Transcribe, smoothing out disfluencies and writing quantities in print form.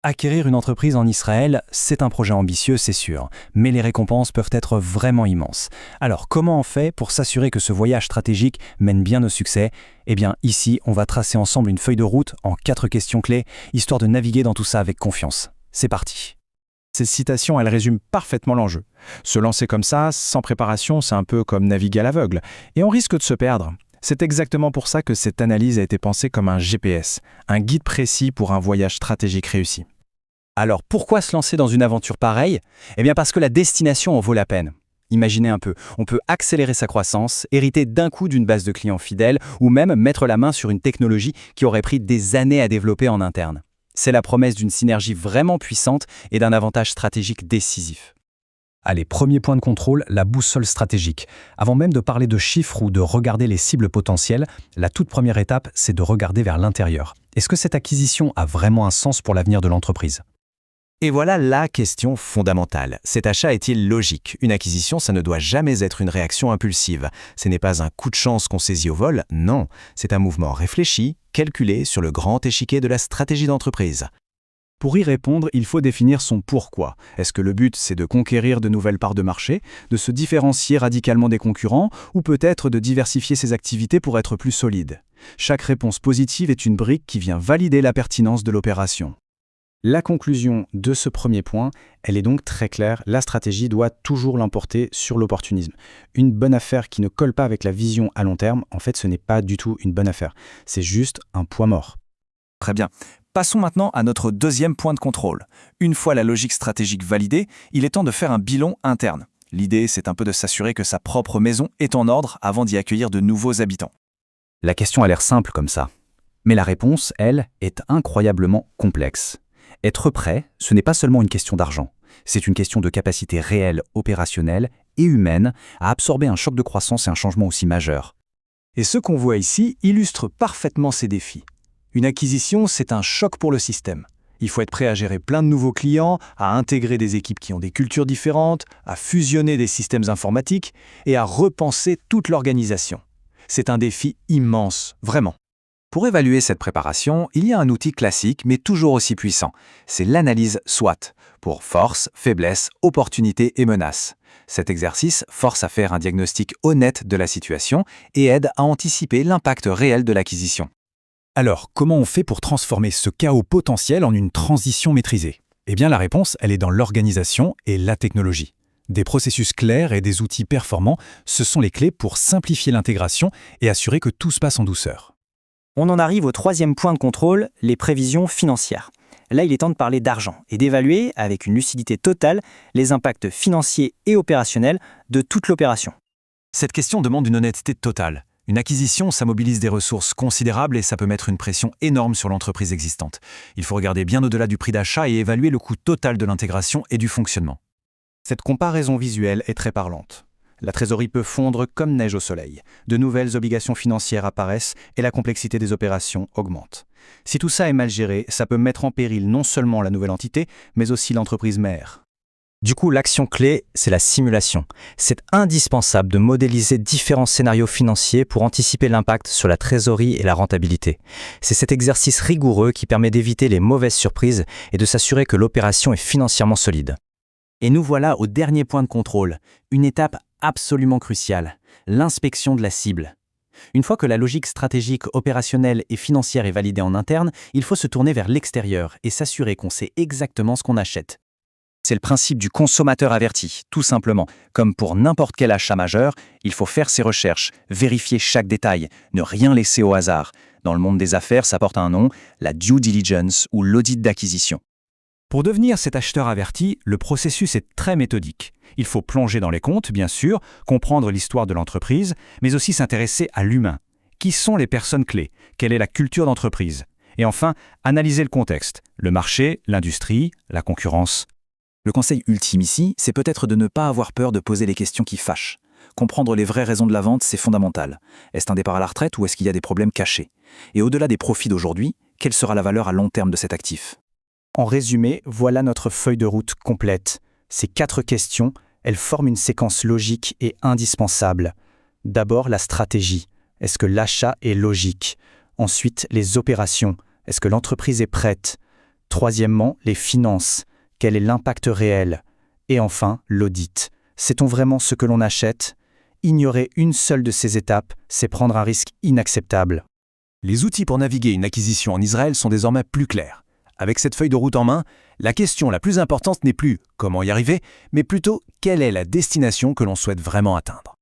Acquérir une entreprise en Israël, c'est un projet ambitieux, c'est sûr, mais les récompenses peuvent être vraiment immenses. Alors, comment on fait pour s'assurer que ce voyage stratégique mène bien au succès? Eh bien, ici, on va tracer ensemble une feuille de route en 4 questions clés, histoire de naviguer dans tout ça avec confiance. C'est parti. Ces citations, elles résument parfaitement l'enjeu. Se lancer comme ça, sans préparation, c'est un peu comme naviguer à l'aveugle. Et on risque de se perdre. C'est exactement pour ça que cette analyse a été pensée comme un GPS, un guide précis pour un voyage stratégique réussi. Alors, pourquoi se lancer dans une aventure pareille? Eh bien, parce que la destination en vaut la peine. Imaginez un peu, on peut accélérer sa croissance, hériter d'un coup d'une base de clients fidèles, ou même mettre la main sur une technologie qui aurait pris des années à développer en interne. C'est la promesse d'une synergie vraiment puissante et d'un avantage stratégique décisif. Allez, premier point de contrôle, la boussole stratégique. Avant même de parler de chiffres ou de regarder les cibles potentielles, la toute première étape, c'est de regarder vers l'intérieur. Est-ce que cette acquisition a vraiment un sens pour l'avenir de l'entreprise? Et voilà la question fondamentale. Cet achat est-il logique? Une acquisition, ça ne doit jamais être une réaction impulsive. Ce n'est pas un coup de chance qu'on saisit au vol, non. C'est un mouvement réfléchi, calculé sur le grand échiquier de la stratégie d'entreprise. Pour y répondre, il faut définir son pourquoi. Est-ce que le but, c'est de conquérir de nouvelles parts de marché, de se différencier radicalement des concurrents, ou peut-être de diversifier ses activités pour être plus solide? Chaque réponse positive est une brique qui vient valider la pertinence de l'opération. La conclusion de ce premier point, elle est donc très claire, la stratégie doit toujours l'emporter sur l'opportunisme. Une bonne affaire qui ne colle pas avec la vision à long terme, en fait ce n'est pas du tout une bonne affaire, c'est juste un poids mort. Très bien. Passons maintenant à notre deuxième point de contrôle. Une fois la logique stratégique validée, il est temps de faire un bilan interne. L'idée, c'est un peu de s'assurer que sa propre maison est en ordre avant d'y accueillir de nouveaux habitants. La question a l'air simple comme ça. Mais la réponse, elle, est incroyablement complexe. Être prêt, ce n'est pas seulement une question d'argent. C'est une question de capacité réelle, opérationnelle et humaine à absorber un choc de croissance et un changement aussi majeur. Et ce qu'on voit ici illustre parfaitement ces défis. Une acquisition, c'est un choc pour le système. Il faut être prêt à gérer plein de nouveaux clients, à intégrer des équipes qui ont des cultures différentes, à fusionner des systèmes informatiques et à repenser toute l'organisation. C'est un défi immense, vraiment. Pour évaluer cette préparation, il y a un outil classique mais toujours aussi puissant. C'est l'analyse SWOT, pour force, faiblesse, opportunité et menace. Cet exercice force à faire un diagnostic honnête de la situation et aide à anticiper l'impact réel de l'acquisition. Alors, comment on fait pour transformer ce chaos potentiel en une transition maîtrisée? Eh bien, la réponse, elle est dans l'organisation et la technologie. Des processus clairs et des outils performants, ce sont les clés pour simplifier l'intégration et assurer que tout se passe en douceur. On en arrive au troisième point de contrôle, les prévisions financières. Là, il est temps de parler d'argent et d'évaluer, avec une lucidité totale, les impacts financiers et opérationnels de toute l'opération. Cette question demande une honnêteté totale. Une acquisition, ça mobilise des ressources considérables et ça peut mettre une pression énorme sur l'entreprise existante. Il faut regarder bien au-delà du prix d'achat et évaluer le coût total de l'intégration et du fonctionnement. Cette comparaison visuelle est très parlante. La trésorerie peut fondre comme neige au soleil. De nouvelles obligations financières apparaissent et la complexité des opérations augmente. Si tout ça est mal géré, ça peut mettre en péril non seulement la nouvelle entité, mais aussi l'entreprise mère. Du coup, l'action clé, c'est la simulation. C'est indispensable de modéliser différents scénarios financiers pour anticiper l'impact sur la trésorerie et la rentabilité. C'est cet exercice rigoureux qui permet d'éviter les mauvaises surprises et de s'assurer que l'opération est financièrement solide. Et nous voilà au dernier point de contrôle, une étape absolument cruciale, l'inspection de la cible. Une fois que la logique stratégique, opérationnelle et financière est validée en interne, il faut se tourner vers l'extérieur et s'assurer qu'on sait exactement ce qu'on achète. C'est le principe du consommateur averti, tout simplement. Comme pour n'importe quel achat majeur, il faut faire ses recherches, vérifier chaque détail, ne rien laisser au hasard. Dans le monde des affaires, ça porte un nom, la due diligence ou l'audit d'acquisition. Pour devenir cet acheteur averti, le processus est très méthodique. Il faut plonger dans les comptes, bien sûr, comprendre l'histoire de l'entreprise, mais aussi s'intéresser à l'humain. Qui sont les personnes clés? Quelle est la culture d'entreprise? Et enfin, analyser le contexte, le marché, l'industrie, la concurrence. Le conseil ultime ici, c'est peut-être de ne pas avoir peur de poser les questions qui fâchent. Comprendre les vraies raisons de la vente, c'est fondamental. Est-ce un départ à la retraite ou est-ce qu'il y a des problèmes cachés? Et au-delà des profits d'aujourd'hui, quelle sera la valeur à long terme de cet actif? En résumé, voilà notre feuille de route complète. Ces 4 questions, elles forment une séquence logique et indispensable. D'abord, la stratégie. Est-ce que l'achat est logique? Ensuite, les opérations. Est-ce que l'entreprise est prête? Troisièmement, les finances. Quel est l'impact réel? Et enfin, l'audit. Sait-on vraiment ce que l'on achète? Ignorer une seule de ces étapes, c'est prendre un risque inacceptable. Les outils pour naviguer une acquisition en Israël sont désormais plus clairs. Avec cette feuille de route en main, la question la plus importante n'est plus comment y arriver, mais plutôt quelle est la destination que l'on souhaite vraiment atteindre.